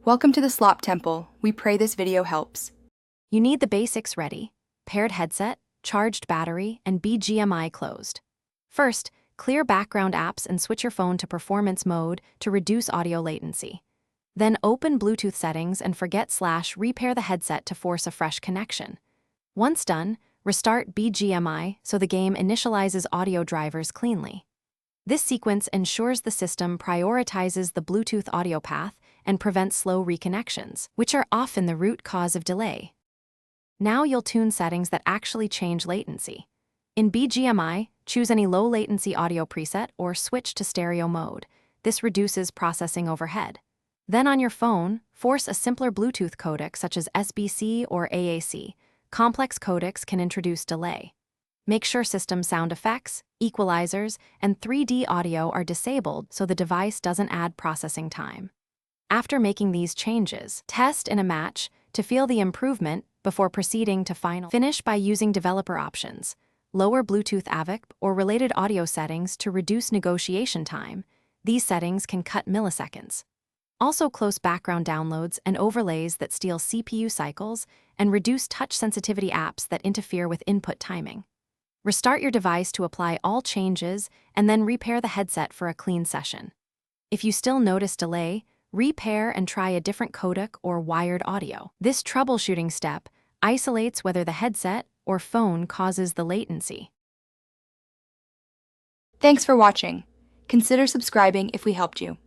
Welcome to the Slop Temple. We pray this video helps. You need the basics ready: paired headset, charged battery, and Bgmi closed. First, clear background apps and switch your phone to performance mode to reduce audio latency. Then open Bluetooth settings and forget/repair the headset to force a fresh connection. Once done, restart Bgmi so the game initializes audio drivers cleanly. This sequence ensures the system prioritizes the Bluetooth audio path and prevents slow reconnections, which are often the root cause of delay. Now you'll tune settings that actually change latency. In Bgmi, choose any low-latency audio preset or switch to stereo mode. This reduces processing overhead. Then on your phone, force a simpler Bluetooth codec such as SBC or AAC. Complex codecs can introduce delay. Make sure system sound effects, equalizers, and 3D audio are disabled so the device doesn't add processing time. After making these changes, test in a match to feel the improvement before proceeding to final. Finish by using developer options. Lower Bluetooth AVIC or related audio settings to reduce negotiation time. These settings can cut milliseconds. Also close background downloads and overlays that steal CPU cycles and reduce touch sensitivity apps that interfere with input timing. Restart your device to apply all changes and then repair the headset for a clean session. If you still notice delay, repair and try a different codec or wired audio. This troubleshooting step isolates whether the headset or phone causes the latency. Thanks for watching. Consider subscribing if we helped you.